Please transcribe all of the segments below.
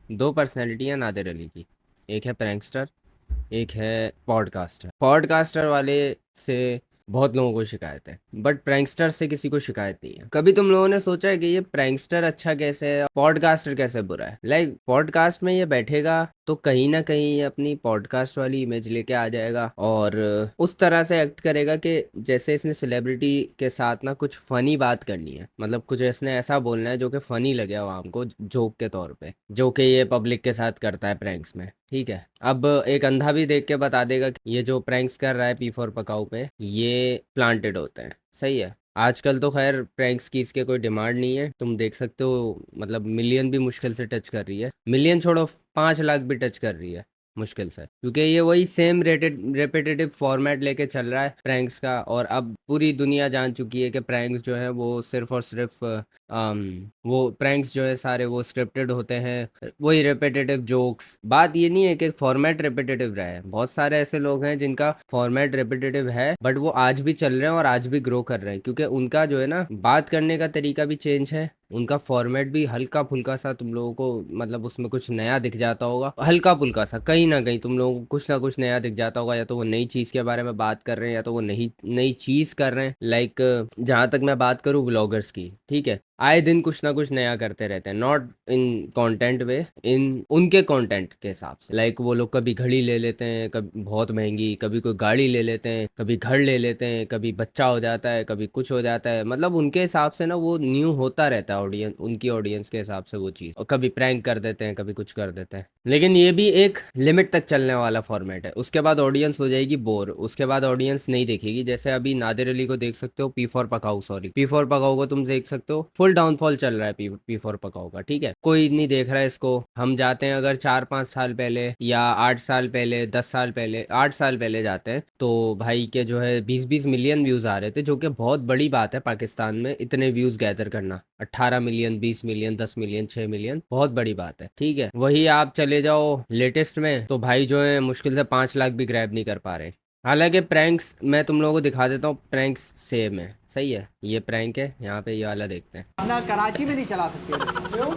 दो पर्सनैलिटियाँ नादिर अली की, एक है प्रैंकस्टर, एक है पॉडकास्टर। पॉडकास्टर वाले से बहुत लोगों को शिकायत है, बट प्रैंकस्टर से किसी को शिकायत नहीं है। कभी तुम लोगों ने सोचा है कि ये प्रैंकस्टर अच्छा कैसे है, पॉडकास्टर कैसे बुरा है? लाइक पॉडकास्ट में ये बैठेगा तो कहीं ना कहीं ये अपनी पॉडकास्ट वाली इमेज लेके आ जाएगा और उस तरह से एक्ट करेगा कि जैसे इसने सेलिब्रिटी के साथ ना कुछ फनी बात करनी है, मतलब कुछ इसने ऐसा बोलना है जो कि फनी लगे आवाम को, जोक के तौर पे, जो कि ये पब्लिक के साथ करता है प्रैंक्स में। ठीक है, अब एक अंधा भी देख के बता देगा कि ये जो प्रैंक्स कर रहा है पी फॉर पकाऊ पे, ये प्लांटेड होते हैं। सही है। आजकल तो खैर प्रैंक्स की इसके कोई डिमांड नहीं है, तुम देख सकते हो, मतलब मिलियन भी मुश्किल से टच कर रही है, मिलियन छोड़ो 5 लाख भी टच कर रही है मुश्किल से, क्योंकि ये वही सेम रेपिटेटिव फॉर्मेट लेके चल रहा है प्रैंक्स का। और अब पूरी दुनिया जान चुकी है कि प्रैंक्स जो है वो सिर्फ और सिर्फ वो प्रैंक्स जो है सारे वो स्क्रिप्टेड होते हैं, वही रेपिटेटिव जोक्स। बात ये नहीं है कि फॉर्मेट रेपिटेटिव रहा है, बहुत सारे ऐसे लोग हैं जिनका फॉर्मेट रेपिटेटिव है बट वो आज भी चल रहे हैं और आज भी ग्रो कर रहे हैं, क्योंकि उनका जो है ना बात करने का तरीका भी चेंज है, उनका फॉर्मेट भी हल्का फुल्का सा तुम लोगों को, मतलब उसमें कुछ नया दिख जाता होगा, हल्का फुल्का सा कहीं ना कहीं तुम लोगों को कुछ ना कुछ नया दिख जाता होगा, या तो वो नई चीज़ के बारे में बात कर रहे हैं या तो वो नई नई चीज़ कर रहे हैं। लाइक जहाँ तक मैं बात करूँ व्लॉगर्स की, ठीक है, आए दिन कुछ ना कुछ नया करते रहते हैं, नॉट इन कंटेंट वे, इन उनके कंटेंट के हिसाब से। लाइक वो लोग कभी घड़ी ले लेते हैं, कभी बहुत महंगी, कभी कोई गाड़ी ले लेते हैं, कभी घर ले लेते हैं, कभी बच्चा हो जाता है, कभी कुछ हो जाता है, मतलब उनके हिसाब से ना वो न्यू होता रहता है ऑडियंस, उनकी ऑडियंस के हिसाब से वो चीज़, और कभी प्रैंक कर देते हैं, कभी कुछ कर देते हैं। लेकिन ये भी एक लिमिट तक चलने वाला फॉर्मेट है, उसके बाद ऑडियंस हो जाएगी बोर, उसके बाद ऑडियंस नहीं देखेगी। जैसे अभी नादिर अली को देख सकते हो, पी फॉर पकाऊ, सॉरी पी फॉर पकाऊ को तुम देख सकते हो, फुल डाउनफॉल चल रहा है पी फॉर पकाऊ का। ठीक है, कोई नहीं देख रहा है इसको। हम जाते हैं अगर 4-5 साल पहले या 8 साल पहले, 10 साल पहले, 8 साल पहले जाते हैं तो भाई के जो है 20-20 मिलियन व्यूज आ रहे थे, जो कि बहुत बड़ी बात है पाकिस्तान में इतने व्यूज गैदर करना। 18 मिलियन, 20 मिलियन, 10 मिलियन, 6 मिलियन बहुत बड़ी बात है। ठीक है, वही आप चले जाओ लेटेस्ट में तो भाई जो है मुश्किल से 5 लाख भी ग्रैब नहीं कर पा रहे। हालांकि प्रैंक्स मैं तुम लोगों को दिखा देता हूँ, प्रैंक्स सेम है। सही है, ये प्रैंक है, यहाँ पे ये वाला देखते हैं। ना कराची में नहीं चला सकते। क्यों?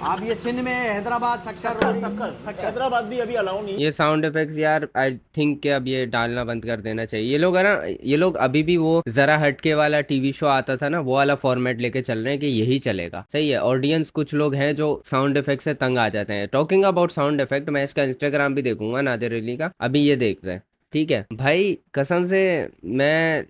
आप ये सिंध में हैदराबाद शक्कर हैदराबाद भी अभी अलाउ नहीं। ये साउंड इफेक्ट्स यार आई थिंक कि अब ये डालना बंद कर देना चाहिए। ये लोग है ना, ये लोग अभी भी वो जरा हटके वाला टीवी शो आता था ना, वो वाला फॉर्मेट लेके चल रहे हैं कि यही चलेगा। सही है, ऑडियंस कुछ लोग हैं जो साउंड इफेक्ट से तंग आ जाते हैं। टॉकिंग अबाउट साउंड इफेक्ट, मैं इसका इंस्टाग्राम भी देखूंगा नादिर अली का, अभी ये देख रहे हैं। ठीक है भाई, मैं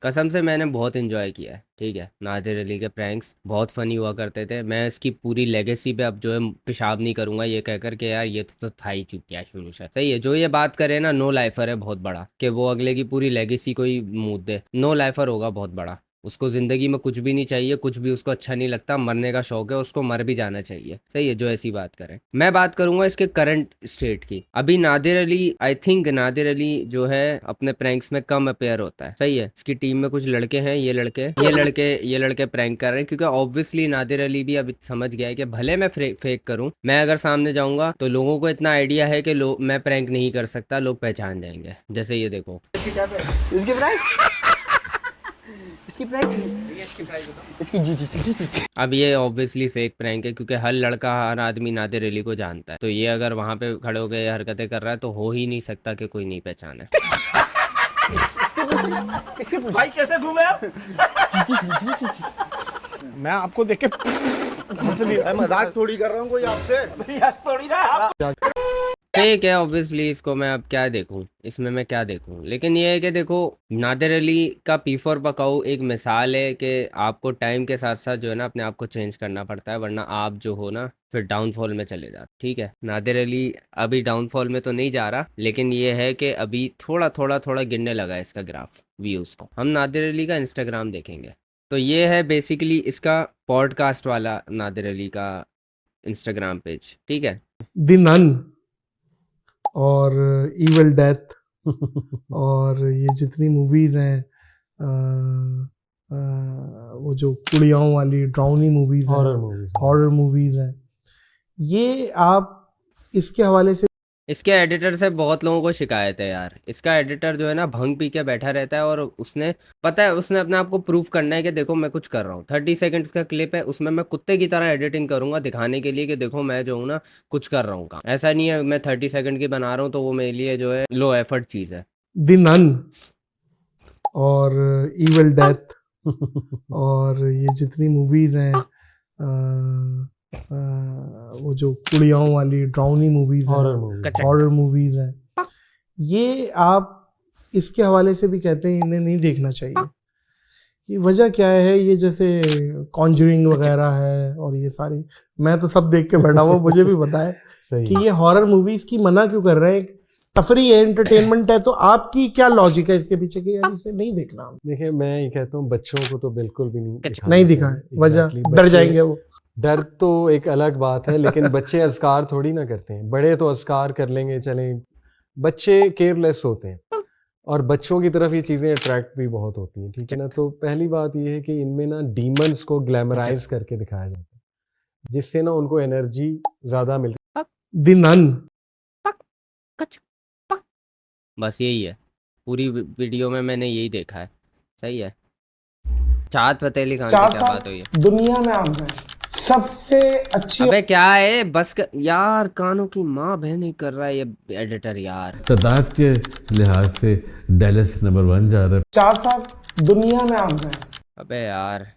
कसम से मैंने बहुत इन्जॉय किया है। ठीक है, नादिर अली के प्रैंक्स बहुत फनी हुआ करते थे। मैं इसकी पूरी लेगेसी पे अब जो है पेशाब नहीं करूंगा ये कहकर के यार ये तो था ही चुकिया शुरू से। सही है, जो ये बात करे ना नो लाइफर है बहुत बड़ा, कि वो अगले की पूरी लेगेसी को ही मूद दे, नो लाइफर होगा बहुत बड़ा। उसको ज़िंदगी में कुछ भी नहीं चाहिए, कुछ भी उसको अच्छा नहीं लगता, मरने का शौक है, उसको मर भी जाना चाहिए। सही है, जो ऐसी बात करें। मैं बात करूंगा इसके करंट स्टेट की। अभी नादिर अली, आई थिंक नादिर अली जो है अपने प्रैंक्स में कम अपेयर होता है। सही है, इसकी टीम में कुछ लड़के हैं, ये लड़के प्रैंक कर रहे हैं, क्योंकि ऑब्वियसली नादिर अली भी अब समझ गया है कि भले मैं फेक करूं, मैं अगर सामने जाऊंगा तो लोगों को इतना आइडिया है कि मैं प्रैंक नहीं कर सकता, लोग पहचान जाएंगे। जैसे ये देखो, इसकी प्राइस इसकी प्राइस इसकी जी। अब ये ऑब्वियसली फेक प्रैंक है, क्योंकि हर लड़का हर आदमी नादिर अली को जानता है, तो ये अगर वहां पे खड़े होकर ये हरकतें कर रहा है तो हो ही नहीं सकता कि कोई नहीं पहचाने। इसके भाई कैसे घूमे आप? मैं आपको देख के मजाक थोड़ी कर रहा हूँ कोई आपसे, थोड़ी ना आप। फेक है ऑब्वियसली, इसको मैं अब क्या देखूं, इसमें मैं क्या देखूं। लेकिन ये है कि देखो, नादिर अली का पी फॉर पकाऊ एक मिसाल है कि आपको टाइम के साथ साथ जो है ना अपने आप को चेंज करना पड़ता है, वरना आप जो हो ना फिर डाउनफॉल में चले जाते। ठीक है, नादिर अली अभी डाउनफॉल में तो नहीं जा रहा, लेकिन ये है कि अभी थोड़ा थोड़ा थोड़ा गिरने लगा है इसका ग्राफ व्यूज़ को। हम नादिर अली का इंस्टाग्राम देखेंगे तो ये है बेसिकली इसका पॉडकास्ट वाला नादिर अली का इंस्टाग्राम पेज। ठीक है, द नन और इविल डेथ और ये जितनी मूवीज हैं, वो जो कुड़ियाओं वाली ड्राउनी मूवीज हैं, हॉरर मूवीज हैं, ये आप इसके हवाले से इसके एडिटर से बहुत लोगों को शिकायत है यार। इसका एडिटर जो है ना भंग पी के बैठा रहता है और उसने पता है उसने अपने आप को प्रूव करना है कि देखो मैं कुछ कर रहा हूँ। 30 सेकंड्स का क्लिप है, उसमें मैं कुत्ते की तरह एडिटिंग करूंगा दिखाने के लिए कि देखो मैं जो हूँ ना कुछ कर रहा हूँ काम। ऐसा नहीं है मैं 30 सेकंड की बना रहा हूँ तो वो मेरे लिए जो है लो एफर्ट चीज़ है। द नन और इविल डेथ और ये जितनी मूवीज हैं वो जो कुड़ियाओं वाली ड्राउनी मूवीज हैं, कचक। हॉरर मूवीज हैं, ये आप इसके हवाले से भी कहते हैं इन्हें नहीं देखना चाहिए। ये वजह क्या है? ये जैसे कॉन्जरिंग वगैरह है और ये सारी, मैं तो सब देख के बैठा हुआ, मुझे भी पता है कि ये हॉरर मूवीज की मना क्यों कर रहे हैं। तफरी है, एंटरटेनमेंट है, तो आपकी क्या लॉजिक है इसके पीछे कि यार इसे नहीं देखना? देखिए मैं ये कहता हूँ बच्चों को तो बिल्कुल भी नहीं नहीं दिखाएं, वजह डर जाएंगे वो। डर तो एक अलग बात है, लेकिन बच्चे अज़कार थोड़ी ना करते हैं। बड़े तो अज़कार कर लेंगे, चलें, बच्चे केयरलेस होते हैं और बच्चों की तरफ ये चीज़ें अट्रैक्ट भी बहुत होती हैं, ठीक है ना। तो पहली बात ये है कि इनमें ना डीमंस को ग्लैमराइज करके दिखाया जाता है, जिससे ना उनको एनर्जी ज़्यादा मिलती है। द नन बस यही है पूरी वीडियो में, मैंने यही देखा है। सही है। चाहत फतेह अली खान से क्या बात हुई है? दुनिया में आ गए सबसे अच्छी। अबे क्या है बस यार, कानों की माँ बहन ही कर रहा है ये एडिटर यार। तादाद के लिहाज से डैलस नंबर 1 जा रहा है। 4 साल दुनिया में आ गए। अबे यार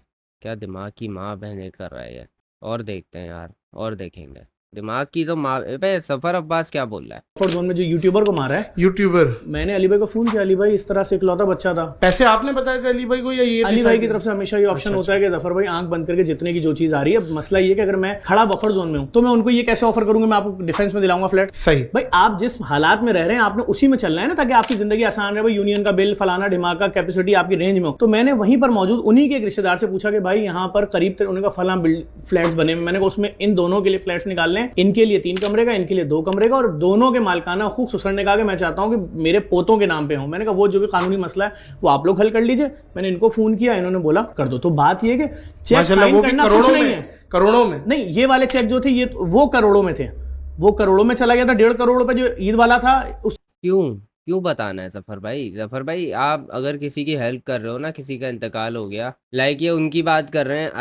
क्या दिमाग की माँ बहन ही कर रहा है ये। और देखते हैं यार, और देखेंगे। दिमाग की तो माँ। अबे सफर अब्बास क्या बोल रहा है? बफर जोन में जो यूट्यूबर को मारा है, यूट्यूबर, मैंने अली भाई को फोन किया, अली भाई इस तरह से इकलौता बच्चा था। पैसे आपने बताए थे अली भाई को या ये अली भाई की तरफ से हमेशा ये ऑप्शन होता है कि जफर भाई आंख बंद करके जितने की जो चीज आ रही है। मसला ये कि अगर मैं खड़ा बफर जोन में हूं तो मैं उनको ये कैसे ऑफर करूंगा, मैं आपको डिफेंस में दिलाऊंगा फ्लैट। सही भाई आप जिस हालात में रह रहे हैं आपने उसी में चलना है ना, ताकि आपकी जिंदगी आसान रहे। भाई यूनियन का बिल फलाना ढिमाका कैपेसिटी आपकी रेंज में हो। तो मैंने वहीं पर मौजूद उन्हीं के एक रिश्तेदार से पूछा कि भाई यहाँ पर करीब उनका फला फ्लैट्स बने। मैंने कहा उसमें इन दोनों के लिए फ्लैट्स निकालने हैं, इनके लिए 3 कमरे का, इनके लिए 2 कमरे का, और दोनों के मालकाना हुकूक ससुर ने कहा कि मैं चाहता हूं कि मेरे पोतों के नाम पे हो। मैंने कहा वो जो भी कानूनी मसला है वो आप लोग हल कर लीजिए। मैंने इनको फोन किया, इन्होंने बोला कर दो। तो बात ये कि चेक साइन करना कुछ नहीं है, करोड़ों में नहीं, ये वाले चेक जो थे ये वो करोड़ों में थे, वो करोड़ों में चला गया था। 1.5 करोड़ रुपए जो ईद वाला था क्यों बताना है जफर भाई? जफर भाई आप अगर किसी की हेल्प कर रहे हो ना, किसी का इंतकाल हो गया, लाइक ये उनकी बात कर रहे हैं।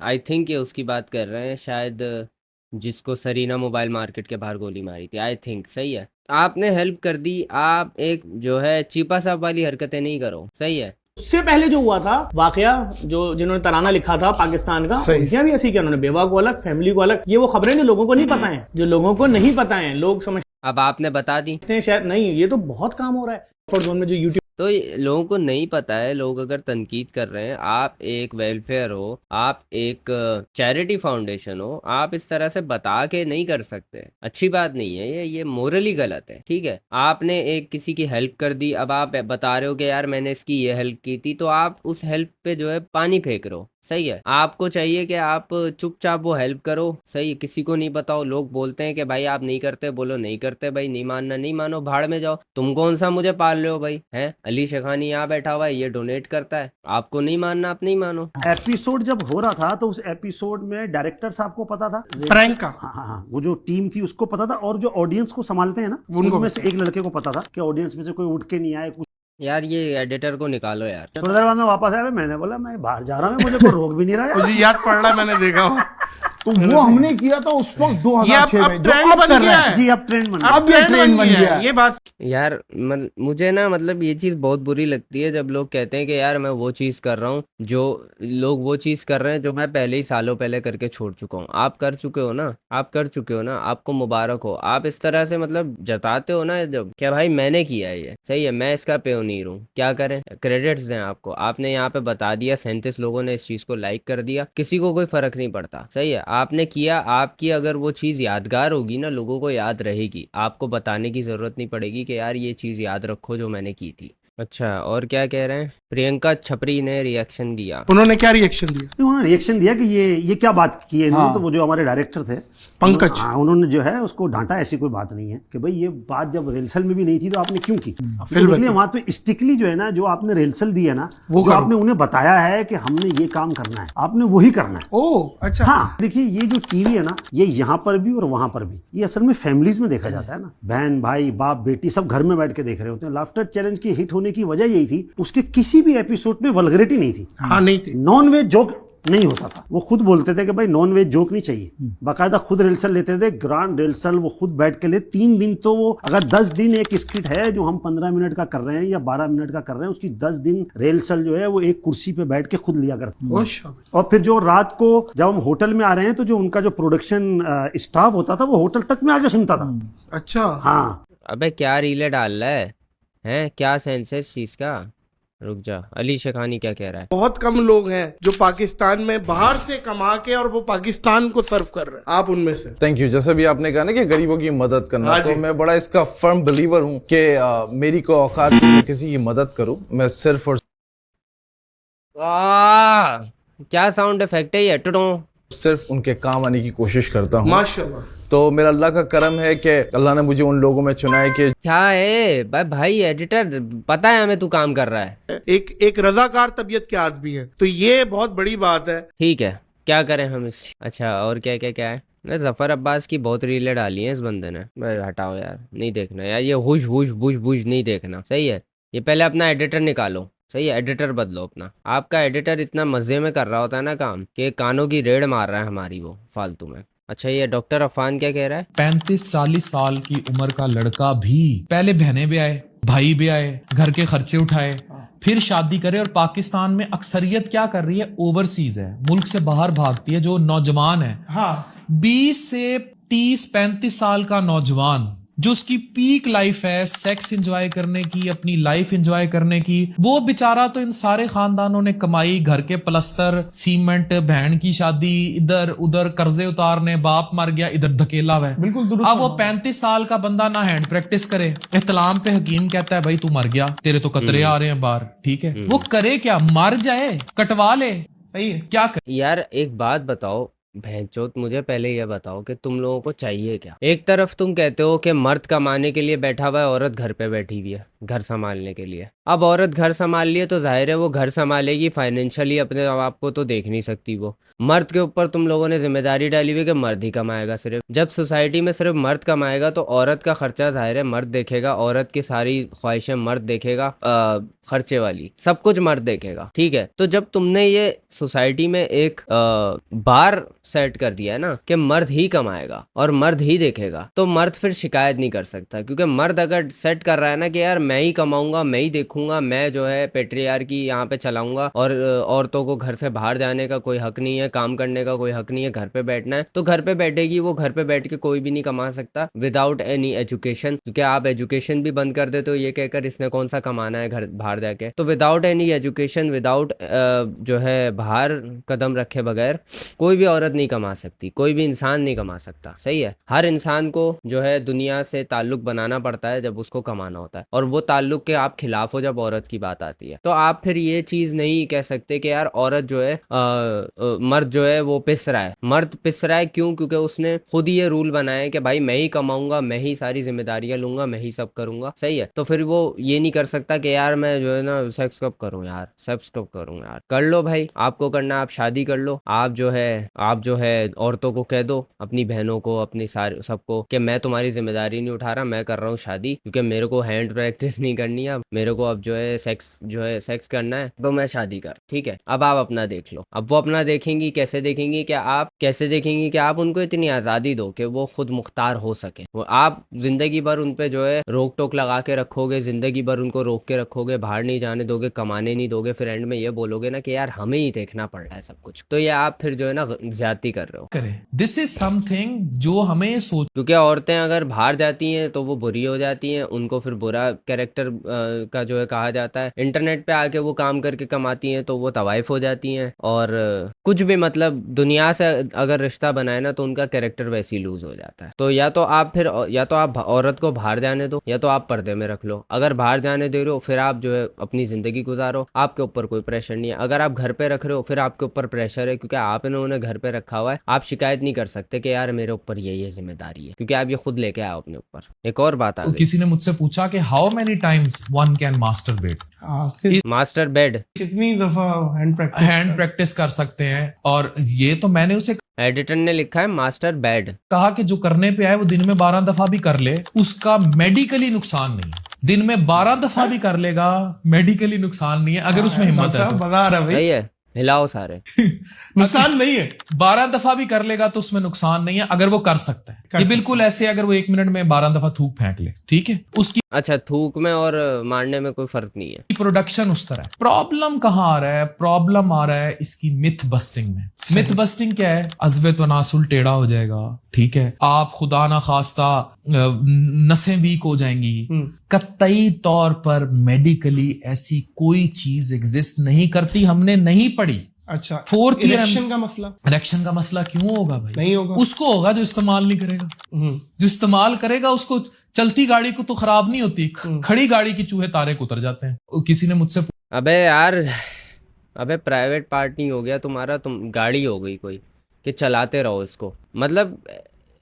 आई थिंक ये उसकी बात कर रहे हैं शायद, जिसको सरीना मोबाइल मार्केट के बाहर गोली मारी थी। आई थिंक सही है। आपने हेल्प कर दी, आप एक जो है चीपा साहब वाली हरकतें नहीं करो। सही है। उससे पहले जो हुआ था वाकया, जो जिन्होंने तराना लिखा था पाकिस्तान का, उनके भी ऐसी किया उन्होंने, बेवा को अलग, फैमिली को अलग। ये वो खबरें जो लोगों को नहीं पता है, जो लोगों को नहीं पता है, लोग समझते अब आपने बता दी हैं शायद नहीं। ये तो बहुत काम हो रहा है बफर जोन में जो यूट्यूब। तो लोगों को नहीं पता है। लोग अगर तनकीद कर रहे हैं, आप एक वेलफेयर हो, आप एक चैरिटी फाउंडेशन हो, आप इस तरह से बता के नहीं कर सकते। अच्छी बात नहीं है ये मोरली गलत है। ठीक है, आपने एक किसी की हेल्प कर दी, अब आप बता रहे हो कि यार मैंने इसकी ये हेल्प की थी, तो आप उस हेल्प पे जो है पानी फेंक रहे हो। सही है। आपको चाहिए कि आप चुपचाप वो हेल्प करो। सही है, किसी को नहीं बताओ। लोग बोलते हैं कि भाई आप नहीं करते, बोलो नहीं करते भाई, नहीं मानना नहीं मानो, भाड़ में जाओ। तुम कौन सा मुझे पाल रहे हो भाई? हैं अली शेखानी यहाँ बैठा हुआ है, ये डोनेट करता है। आपको नहीं मानना, आप नहीं मानो। एपिसोड जब हो रहा था तो उस एपिसोड में डायरेक्टर साहब को पता था, प्रैंक का, हाँ, वो जो टीम थी उसको पता था, और जो ऑडियंस को संभालते हैं ना उनमें से एक लड़के को पता था कि ऑडियंस में से कोई उठ के नहीं आए। कुछ यार ये एडिटर को निकालो यार। थोड़ी देर बाद में वापस आया, मैंने बोला मैं बाहर जा रहा हूँ, मुझे कोई रोक भी नहीं रहा है। मुझे याद पड़ रहा है, मैंने देखा हुआ। तो वो हमने किया था उस वक्त 2006 में, जो ट्रेंड अब बन कर गया रहे हैं। है। जी अब ट्रेंड बन अब ये ट्रेंड बन गया है। ये बात यार मुझे ना मतलब ये चीज़ बहुत बुरी लगती है जब लोग कहते हैं कि यार मैं वो चीज़ कर रहा हूँ, जो लोग वो चीज़ कर रहे हैं जो मैं पहले ही सालों पहले करके छोड़ चुका हूँ। आप कर चुके हो ना, आप कर चुके हो ना, आपको मुबारक हो। आप इस तरह से मतलब जताते हो ना जब, क्या भाई मैंने किया है ये, सही है, मैं इसका प्योनीर हूँ, क्या करें, क्रेडिट्स दें आपको। आपने यहाँ पे बता दिया, 37 लोगों ने इस चीज़ को लाइक कर दिया, किसी को कोई फ़र्क नहीं पड़ता। सही है, आपने किया। आपकी अगर वो चीज़ यादगार होगी ना, लोगों को याद रहेगी, आपको बताने की ज़रूरत नहीं पड़ेगी कि यार ये चीज़ याद रखो जो मैंने की थी। अच्छा, और क्या कह रहे हैं? प्रियंका छपरी ने रिएक्शन दिया। उन्होंने क्या रिएक्शन दिया? उन्होंने रिएक्शन दिया कि ये क्या बात की है इन्होंने। तो वो जो हमारे डायरेक्टर थे पंकज, उन्होंने जो है उसको डांटा। ऐसी कोई बात नहीं है कि भाई ये बात जब रिहर्सल में भी नहीं थी तो आपने क्यों की। फिल्म वहां पे स्ट्रिक्टली जो है ना, जो आपने रिहर्सल दी है ना, वो जो आपने उन्हें बताया है कि हमने ये काम करना है, आपने वही करना है। ओह अच्छा। हाँ देखिए, ये जो टीवी है ना, ये यहाँ पर भी और वहां पर भी, ये असल में फैमिलीज में देखा जाता है ना। बहन भाई बाप बेटी सब घर में बैठ के देख रहे होते हैं। लाफ्टर चैलेंज की हिट होने की वजह यही थी, उसके किसी भी एपिसोड में वल्गरिटी नहीं थी। हाँ नहीं थी। नॉन वेज जोक नहीं होता था। वो खुद बोलते थे कि भाई नॉन वेज जोक नहीं चाहिए। बाकायदा खुद रिहर्सल लेते थे, ग्रांड रिहर्सल वो खुद बैठ के ले। 3 दिन तो वो, अगर 10 दिन एक स्किट है जो हम 15 मिनट का कर रहे हैं या 12 मिनट का कर रहे हैं, उसकी 10 दिन रिहर्सल जो है वो एक कुर्सी पे बैठ के खुद लिया करते। और फिर जो रात को जब हम होटल में आ रहे हैं तो जो उनका जो प्रोडक्शन स्टाफ होता था वो होटल तक में आके सुनता था। अच्छा हाँ। अबे क्या रीले डाल रहा है, हैं क्या सेंस है इस चीज का? रुक जा, अली शेखानी क्या कह रहा है? बहुत कम लोग हैं जो पाकिस्तान में बाहर से कमा के और वो पाकिस्तान को सर्व कर रहे हैं, आप उनमें से। Thank you. जैसे भी आपने कहा ना कि गरीबों की मदद करना, हाँ तो जी। मैं बड़ा इसका फर्म बिलीवर हूँ कि मेरी कोई औकात नहीं है किसी की मदद करूँ। मैं सिर्फ और क्या साउंड इफेक्ट है ये? टुडो सिर्फ उनके काम आने की कोशिश करता हूँ। माशाल्लाह। तो मेरा अल्लाह का करम है कि अल्लाह ने मुझे उन लोगों में चुना है कि क्या है भाई एडिटर, पता है हमें तू काम कर रहा है। एक रजाकार तबीयत के आदमी है, तो ये बहुत बड़ी बात है। ठीक है, क्या करें हम इस। अच्छा और क्या क्या क्या है? जफर अब्बास की बहुत रीलें डाली हैं इस बंदे ने। हटाओ यार, नहीं देखना यार ये हुश हुश बुश बुश नहीं देखना। सही है, ये पहले अपना एडिटर निकालो। सही है, एडिटर बदलो अपना। आपका एडिटर इतना मजे में कर रहा होता है ना काम, कि कानों की रेड़ मार रहा है हमारी वो फालतू में। अच्छा ये डॉक्टर अफान क्या कह रहा है? 35-40 साल की उम्र का लड़का भी पहले बहनें भी आए, भाई भी आए, घर के खर्चे उठाए, फिर शादी करे। और पाकिस्तान में अक्सरियत क्या कर रही है? ओवरसीज है, मुल्क से बाहर भागती है। जो नौजवान है, हाँ 20 से 30-35 साल का नौजवान, जो उसकी पीक लाइफ है सेक्स एंजॉय करने की, अपनी लाइफ एंजॉय करने की, वो बेचारा तो इन सारे खानदानों ने कमाई, घर के प्लस्तर, सीमेंट, बहन की शादी, इधर उधर कर्जे उतारने, बाप मर गया, इधर धकेला हुआ है। बिल्कुल। अब वो 35 साल का बंदा ना हैंड प्रैक्टिस करे, एहतलाम पे हकीम कहता है भाई तू मर गया, तेरे तो कतरे आ रहे हैं बाहर, ठीक है, वो करे क्या? मर जाए, कटवा ले। सही है, क्या करे? यार एक बात बताओ भैंचोद, मुझे पहले ये बताओ कि तुम लोगों को चाहिए क्या? एक तरफ तुम कहते हो कि मर्द कमाने के लिए बैठा हुआ है, औरत घर पे बैठी हुई है घर संभालने के लिए। अब औरत घर संभाल लिए तो जाहिर है वो घर संभालेगी, फाइनेंशियली अपने आप को तो देख नहीं सकती वो। मर्द के ऊपर तुम लोगों ने जिम्मेदारी डाली हुई कि मर्द ही कमाएगा सिर्फ। जब सोसाइटी में सिर्फ मर्द कमाएगा तो औरत का खर्चा जाहिर है मर्द देखेगा, औरत की सारी ख्वाहिशें मर्द देखेगा, खर्चे वाली सब कुछ मर्द देखेगा, ठीक है। तो जब तुमने ये सोसाइटी में एक बार सेट कर दिया है ना कि मर्द ही कमाएगा और मर्द ही देखेगा, तो मर्द फिर शिकायत नहीं कर सकता। क्योंकि मर्द अगर सेट कर रहा है ना कि यार मैं ही कमाऊंगा, मैं ही देखूंगा, मैं जो है पेट्रियार्की यहाँ पे चलाऊंगा और औरतों को घर से बाहर जाने का कोई हक नहीं है, काम करने का कोई हक नहीं है, घर पे बैठना है, तो घर पे बैठेगी वो। घर पे बैठ के कोई भी नहीं कमा सकता विदाउट एनी एजुकेशन। क्योंकि आप एजुकेशन भी बंद कर देते हो ये कहकर इसने कौन सा कमाना है घर बाहर जाके। तो विदाउट एनी एजुकेशन, विदाउट जो है बाहर कदम रखे बगैर कोई भी औरत नहीं कमा सकती, कोई भी इंसान नहीं कमा सकता। सही है, हर इंसान को जो है दुनिया से ताल्लुक बनाना पड़ता है जब उसको कमाना होता है, और वो ताल्लुक के आप खिलाफ हो जब औरत की बात आती है। तो आप फिर ये चीज नहीं कह सकते कि यार औरत जो है मर्द जो है वो पिस रहा है। मर्द पिस रहा है क्यों? क्योंकि उसने खुद ये रूल बनाया है कि भाई मैं ही कमाऊंगा, मैं ही सारी जिम्मेदारियां लूंगा, मैं ही सब करूंगा। सही है, तो फिर वो ये नहीं कर सकता कि यार मैं जो है ना सेक्स कब करूं यार, सेक्स कब करूं यार। कर लो भाई, आपको करना आप शादी कर लो। आप जो है औरतों को कह दो, अपनी बहनों को, अपनी सारे सबको, कि मैं तुम्हारी जिम्मेदारी नहीं उठा रहा, मैं कर रहा हूँ शादी, क्योंकि मेरे को हैंड प्रैक्टिस नहीं करनी है, मेरे को अब जो है सेक्स करना है, तो मैं शादी कर। ठीक है, अब आप अपना देख लो। अब वो अपना देखेंगी, कैसे देखेंगी कि आप उनको इतनी आज़ादी दो कि वो खुद मुख्तार हो सके। वो आप जिंदगी भर उन पे जो है रोक टोक लगा के रखोगे, जिंदगी भर उनको रोक के रखोगे, बाहर नहीं जाने दोगे, कमाने नहीं दोगे, फिर एंड में ये बोलोगे ना कि यार हमें ही देखना पड़ रहा है सब कुछ, तो ये आप फिर जो है ना ज्यादती कर रहे हो। दिस इज समथिंग जो हमें सोच, क्योंकि औरतें अगर बाहर जाती हैं तो वो बुरी हो जाती हैं, उनको फिर बुरा कैरेक्टर का जो है कहा जाता है, इंटरनेट पे आके वो काम करके कमाती हैं तो वो तवाइफ हो जाती हैं, और कुछ भी मतलब दुनिया से अगर रिश्ता बनाए ना तो उनका कैरेक्टर वैसे ही लूज हो जाता है। तो या तो आप औरत को बाहर जाने दो, या तो आप पर्दे में रख लो। अगर बाहर जाने दे रहे हो फिर आप जो है अपनी ज़िंदगी गुजारो, आपके ऊपर कोई प्रेशर नहीं है। अगर आप घर पे रख रहे हो फिर आपके ऊपर प्रेशर है, क्योंकि आपने उन्हें घर पे रखा हुआ है। आप शिकायत नहीं कर सकते कि यार मेरे ऊपर ये जिम्मेदारी है, क्योंकि आप ये खुद लेके आओ अपने ऊपर। एक और बात आ तो गई, किसी ने मुझसे पूछा कि how many times one can masturbate, master bed कितनी दफा हैंड हैंड प्रैक्टिस कर सकते हैं। और ये तो मैंने उसे एडिटर ने लिखा है मास्टर बेड। कहा कि जो करने पे आए वो दिन में 12 दफा भी कर ले, उसका मेडिकली नुकसान नहीं है। दिन में 12 दफा भी कर लेगा, मेडिकली नुकसान नहीं है अगर उसमें हिम्मत है तो। बता रहा भाई, सही है, हिलाओ सारे। नुकसान नहीं है। 12 दफा भी कर लेगा तो उसमें नुकसान नहीं है अगर वो कर सकता है। ये बिल्कुल ऐसे अगर वो 1 मिनट में 12 दफा थूक फेंक ले, ठीक है, उसकी अच्छा, थूक में और मारने में कोई फर्क नहीं है। प्रोडक्शन उस तरह है। प्रॉब्लम कहाँ आ रहा है? प्रॉब्लम आ रहा है इसकी मिथ बस्टिंग में। मिथ बस्टिंग क्या है? अज़्व तनासुल टेढ़ा हो जाएगा, ठीक है, आप खुदा ना खास्ता नसें वीक हो जाएंगी। कतई तौर पर मेडिकली ऐसी कोई चीज एग्जिस्ट नहीं करती, हमने नहीं पढ़ी। अच्छा, फोर्थ इलेक्शन का मसला इलेक्शन का मसला क्यों होगा भाई? नहीं होगा। उसको होगा जो इस्तेमाल नहीं करेगा। जो इस्तेमाल करेगा उसको, चलती गाड़ी को तो खराब नहीं होती, खड़ी गाड़ी की चूहे तारे को उतर जाते हैं। किसी ने मुझसे अबे यार, अबे प्राइवेट पार्ट नहीं हो गया तुम्हारा, तुम गाड़ी हो गई कोई कि चलाते रहो इसको। मतलब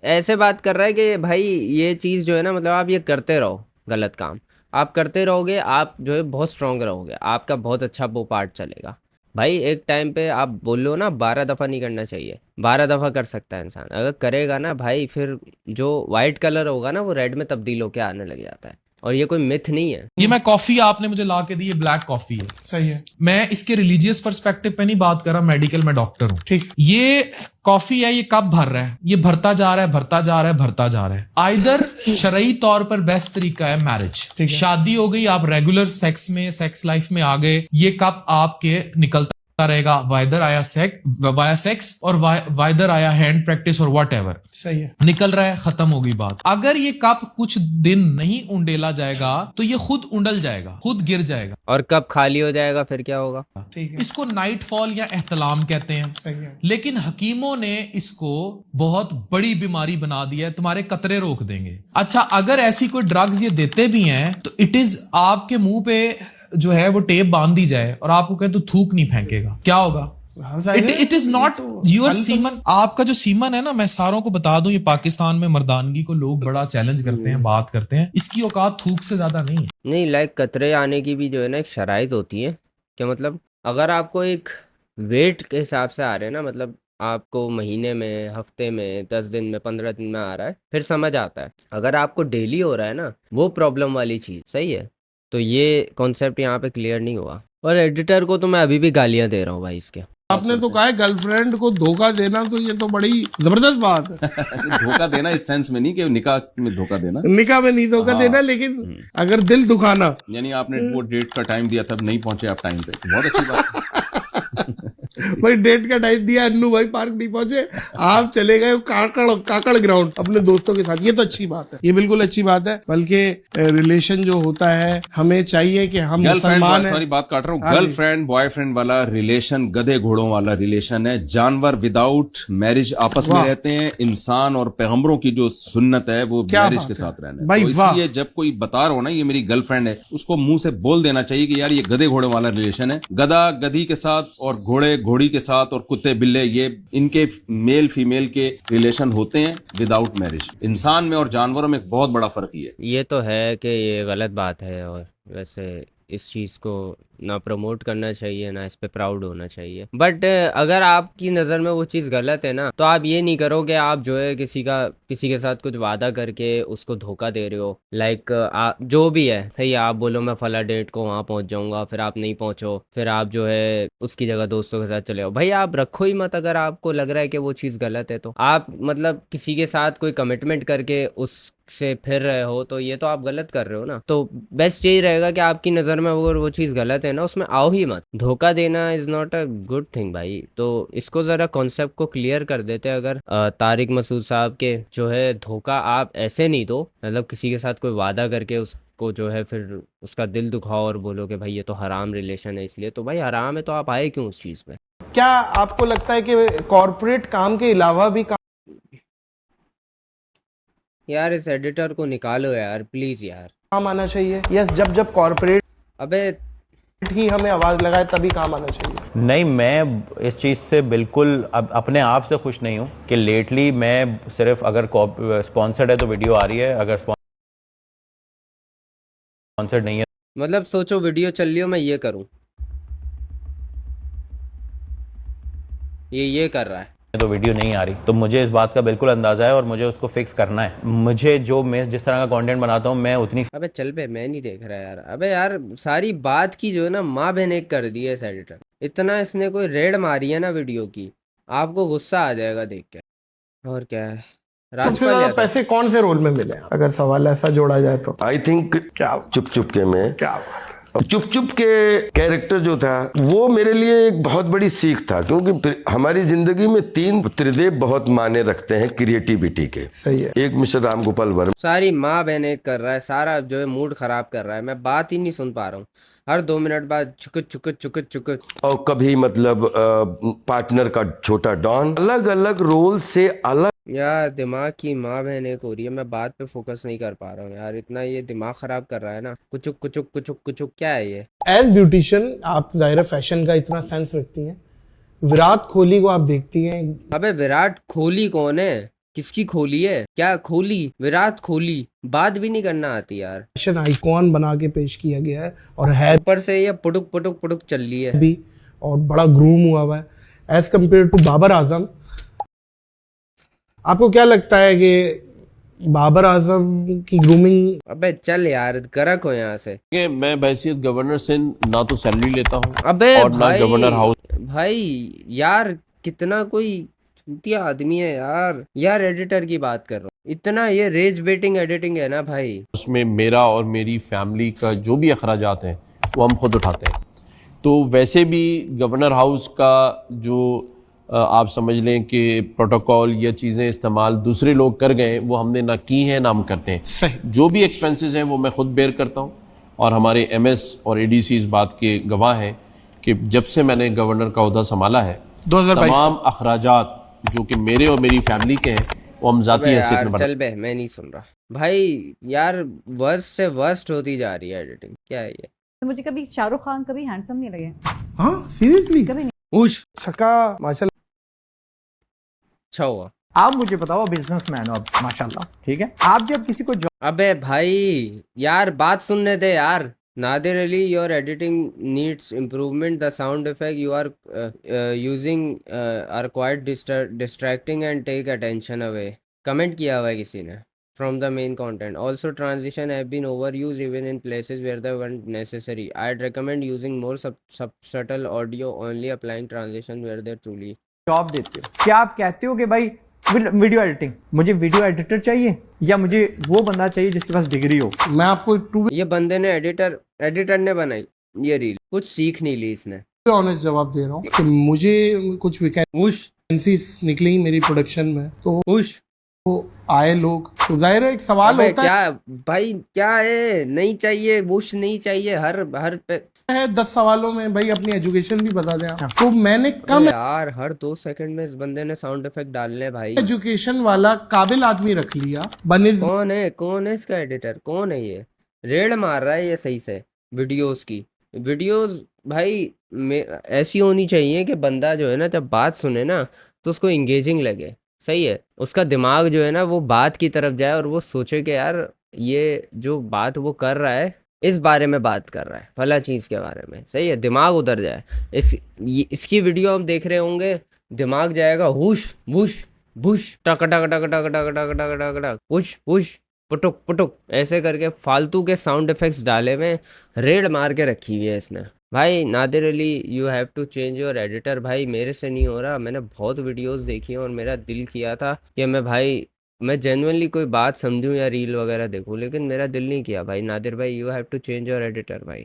ऐसे बात कर रहा है कि भाई ये चीज़ जो है ना, मतलब आप ये करते रहो, गलत काम आप करते रहोगे, आप जो है बहुत स्ट्रांग रहोगे, आपका बहुत अच्छा वो पार्ट चलेगा। भाई एक टाइम पे आप बोलो ना 12 दफ़ा नहीं करना चाहिए, 12 दफ़ा कर सकता है इंसान। अगर करेगा ना भाई, फिर जो वाइट कलर होगा ना वो रेड में तब्दील होकर आने लग जाता है। और ये कोई मिथ नहीं है। ये मैं कॉफी आपने मुझे ला के दी, ये ब्लैक कॉफी है, सही है। मैं इसके रिलीजियस पर्सपेक्टिव पे नहीं बात कर रहा, मेडिकल में डॉक्टर हूँ, ठीक। ये कॉफी है, ये कब भर रहा है? ये भरता जा रहा है, भरता जा रहा है, भरता जा रहा है। आइदर शरई तौर पर बेस्ट तरीका है मैरिज, शादी हो गई, आप रेगुलर सेक्स में, सेक्स लाइफ में आ गए, ये कप आपके निकलता रहेगा वाइदर सेक्स और वाइदर आया हैंड प्रैक्टिस और व्हाटएवर, सही है, निकल रहा है, खत्म हो गई बात। अगर ये कप कुछ दिन नहीं उंडेला जाएगा तो ये खुद उंडल जाएगा, खुद गिर जाएगा। और कब खाली हो जाएगा फिर क्या होगा? ठीक है, इसको नाइट फॉल या एहतलाम कहते हैं। सही है। लेकिन हकीमों ने इसको बहुत बड़ी बीमारी बना दिया है, तुम्हारे कतरे रोक देंगे। अच्छा, अगर ऐसी कोई ड्रग्स ये देते भी हैं तो इट इज आपके मुंह पे जो है वो टेप बांध दी जाए और आपको कहे तो थूक नहीं फेंकेगा, क्या होगा? It is not your semen. आपका जो सीमन है ना, मैं सारों को बता दूं, ये पाकिस्तान में मर्दानगी को लोग बड़ा चैलेंज करते हैं, बात करते हैं, इसकी औकात थूक से ज्यादा नहीं है। नहीं, लाइक कतरे आने की भी जो है ना एक शराइत होती है। क्या मतलब? अगर आपको एक वेट के हिसाब से आ रहे हैं ना, मतलब आपको महीने में, हफ्ते में, 10 दिन में, 15 दिन में आ रहा है, फिर समझ आता है। अगर आपको डेली हो रहा है ना, वो प्रॉब्लम वाली चीज़, सही है। तो ये कॉन्सेप्ट यहाँ पे क्लियर नहीं हुआ। और एडिटर को तो मैं अभी भी गालियाँ दे रहा हूँ भाई इसके। आपने तो कहा है गर्लफ्रेंड को धोखा देना, तो ये तो बड़ी जबरदस्त बात है। धोखा देना इस सेंस में नहीं कि निकाह में धोखा देना, निकाह में नहीं धोखा देना, लेकिन अगर दिल दुखाना, यानी आपने वो डेट का टाइम दिया तब नहीं पहुंचे आप टाइम पे, बहुत अच्छी बात है। भाई डेट का टाइम दिया, अन्नू भाई पार्क नहीं पहुंचे, आप चले गए काकड़ ग्राउंड अपने दोस्तों के साथ, ये तो अच्छी बात है, ये बिल्कुल अच्छी बात है। बल्कि रिलेशन जो होता है, हमें चाहिए कि हम मुसलमान हैं। सॉरी बात काट रहा हूँ, गर्लफ्रेंड बॉयफ्रेंड वाला रिलेशन गधे घोड़ों वाला रिलेशन है। जानवर विदाउट मैरिज आपस में रहते हैं, इंसान और पैगंबरों की जो सुन्नत है वो मैरिज के साथ रहना है। तो इसलिए जब कोई बता रहा हो ना ये मेरी गर्लफ्रेंड है, उसको मुंह से बोल देना चाहिए कि यार ये गधे घोड़े वाला रिलेशन है। गधा गधी के साथ और घोड़े घोड़ी के साथ और कुत्ते बिल्ले, ये इनके मेल फीमेल के रिलेशन होते हैं विदाउट मैरिज। इंसान में और जानवरों में एक बहुत बड़ा फर्क ही है। ये तो है कि ये गलत बात है, और वैसे इस चीज़ को ना प्रमोट करना चाहिए, ना इस पे प्राउड होना चाहिए। बट अगर आपकी नज़र में वो चीज़ गलत है ना, तो आप ये नहीं करोगे आप जो है किसी के साथ कुछ वादा करके उसको धोखा दे रहे हो। लाइक जो भी है सही, आप बोलो मैं फला डेट को वहाँ पहुँच जाऊँगा, फिर आप नहीं पहुँचो, फिर आप जो है उसकी जगह दोस्तों के साथ चले आओ। भाई आप रखो ही मत। अगर आपको लग रहा है कि वो चीज़ गलत है तो आप मतलब किसी के साथ कोई कमिटमेंट करके उससे फिर रहे हो, तो ये तो आप गलत कर रहे हो ना। तो बेस्ट यही रहेगा कि आपकी नज़र में अगर वो चीज़ गलत है ना, उसमें आओ ही मत। धोखा देना is not a good thing भाई। तो इसको ज़रा कॉन्सेप्ट को क्लियर कर देते। अगर तारिक मसूद साहब के जो है धोखा आप ऐसे नहीं दो, मतलब किसी के साथ कोई वादा करके को जो है फिर उसका दिल दुखाओ और बोलो कि भाई ये तो हराम रिलेशन है, इसलिए तो भाई हराम है तो आप आए क्यों उस चीज़ में? क्या आपको लगता है कि कॉर्पोरेट काम के अलावा भी यार इस एडिटर को निकालो यार प्लीज़ यार। काम आना चाहिए? यस, जब कॉर्पोरेट अबे ही हमें आवाज़ लगाए तभी काम आना चाहिए। नहीं, मैं इस चीज़ से बिल्कुल अब अपने आप से खुश नहीं हूँ कि लेटली मैं सिर्फ अगर स्पॉन्सर्ड है तो वीडियो आ रही है, अगर स्पॉन्सर्ड नहीं है मतलब सोचो वीडियो चल रही हो, मैं ये करूँ, ये कर रहा है तो वीडियो नहीं आ रही, तो मुझे इस बात का बिल्कुल अंदाज़ा है और मुझे उसको फिक्स करना है। मुझे जो मैं जिस तरह का कंटेंट बनाता हूँ मैं उतनी अबे चल बे, मैं नहीं देख रहा यार। अबे यार सारी बात की जो है ना माँ बहन एक कर दी है इस एडिटर। इतना इसने कोई रेड मारी है ना वीडियो की, आपको गुस्सा आ जाएगा देख के। और क्या है, सबसे ज्यादा पैसे कौन से रोल में मिले अगर सवाल ऐसा जोड़ा जाए तो? आई थिंक क्या चुप चुप के में क्या चुप चुप के कैरेक्टर जो था वो मेरे लिए एक बहुत बड़ी सीख था, क्योंकि हमारी जिंदगी में 3 त्रिदेव बहुत मायने रखते हैं क्रिएटिविटी के। सही है। एक मिस्टर राम गोपाल वर्मा, सारी माँ बहन एक कर रहा है, सारा जो है मूड खराब कर रहा है। मैं बात ही नहीं सुन पा रहा हूँ, हर 2 मिनट बाद चुकुत चुकुत चुकुत चुकुत। और कभी मतलब पार्टनर का छोटा डॉन, अलग अलग रोल से अलग। यार दिमाग की माँ बहन एक हो रही है, मैं बात पे फोकस नहीं कर पा रहा हूँ यार, इतना ये दिमाग खराब कर रहा है ना। कुचुक कुचुक कुचुक कुचुक क्या है ये? एज ब्यूटिशियन आप जाहिर फैशन का इतना सेंस रखती हैं, विराट कोहली को आप देखती हैं। अबे विराट कोहली कौन है? किसकी खोली है? क्या खोली? विराट कोहली, बात भी नहीं करना आती यार। फैशन आइकॉन बना के पेश किया गया है और है ऊपर से ये पुटुक पुटुक पुटुक चल रही है भी, और बड़ा ग्रूम हुआ हुआ है as compare to Babar Azam. आपको क्या लगता है कि बाबर आजम की ग्रूमिंग? अबे चल यार, गरक हो यहाँ से। कि मैं बहैसियत गवर्नर से ना तो सैलरी लेता हूँ अबे और ना गवर्नर हाउस। भाई यार कितना कोई चूतिया आदमी है यार एडिटर की बात कर रहा हूँ, इतना ये रेज बेटिंग एडिटिंग है ना भाई। उसमें मेरा और मेरी फैमिली का जो भी अखराजात हैं वो हम खुद उठाते हैं। तो वैसे भी गवर्नर हाउस का जो आप समझ लें कि प्रोटोकॉल या चीज़ें इस्तेमाल दूसरे लोग कर गए वो हमने ना की हैं ना हम करते हैं। सही। जो भी एक्सपेंसेस हैं वो मैं खुद बेयर करता हूँ और हमारे एमएस और एडीसी इस बात के गवाह हैं कि जब से मैंने गवर्नर का ओहदा संभाला है 2022 तमाम अखराजात जो कि मेरे और मेरी फैमिली के हैं वो हम ज़ाती हैसियत में चल बे, मैं नहीं सुन रहा भाई यार। वर्स्ट से वर्स्ट होती जा रही है एडिटिंग, क्या है ये? मुझे कभी शाहरुख खान कभी हैंडसम नहीं लगे। हाँ सीरियसली? कभी नहीं। उश छक्का माशाल्लाह। अच्छा हुआ। आप मुझे बताओ, बिजनेसमैन हो आप माशाल्लाह, ठीक है? आप जब किसी को अबे भाई यार बात सुनने दे यार। Nadir Ali, your editing needs improvement. The sound effect you are using are quite distracting and take attention away. Comment किया हुआ है किसी ने from the main content. Also transition have been overused even in places where they weren't necessary. I'd recommend using more subtle audio, only applying transition where they truly. Job देते हो, क्या आप कहते हो कि भाई वीडियो एडिटिंग, मुझे video editor चाहिए या मुझे वो बंदा चाहिए जिसके पास डिग्री हो? मैं आपको ये बंदे ने एडिटर ने बनाई ये रील, कुछ सीख नहीं ली इसने। ऑनेस्ट जवाब दे रहा हूँ कि मुझे कुछ वैकेंसीज निकली मेरी प्रोडक्शन में, तो आए लोग, तो जाहिर है एक सवाल होता क्या भाई, क्या है नहीं चाहिए, वुश नहीं चाहिए, हर पे है 10 सवालों में भाई अपनी एजुकेशन भी बता दें आप। तो मैंने कम यार हर 2 सेकंड में इस बंदे ने साउंड इफेक्ट डालने भाई। एजुकेशन वाला काबिल आदमी रख लिया। कौन है इसका एडिटर? कौन है ये? रेड मार रहा है ये सही से वीडियोस की। वीडियोस भाई ऐसी होनी चाहिए कि बंदा जो है ना जब बात सुने ना तो उसको इंगेजिंग लगे, सही है, उसका दिमाग जो है ना वो बात की तरफ जाए और वो सोचे कि यार ये जो बात वो कर रहा है इस बारे में बात कर रहा है, फला चीज़ के बारे में, सही है, दिमाग उधर जाए। इसकी वीडियो हम देख रहे होंगे, दिमाग जाएगा हुश बुश बुश टक टक टक टक टक टक टक टक टक पुश पुश पुटुक पुटुक ऐसे करके फालतू के साउंड इफेक्ट्स डाले में रेड मार के रखी हुई है इसने। भाई Nadir Ali, you have to change your editor. भाई मेरे से नहीं हो रहा, मैंने बहुत वीडियोस देखी हैं और मेरा दिल किया था कि मैं जेन्युइनली कोई बात समझूं या रील वगैरह देखूं, लेकिन मेरा दिल नहीं किया भाई। नादिर भाई, you have to change your editor भाई।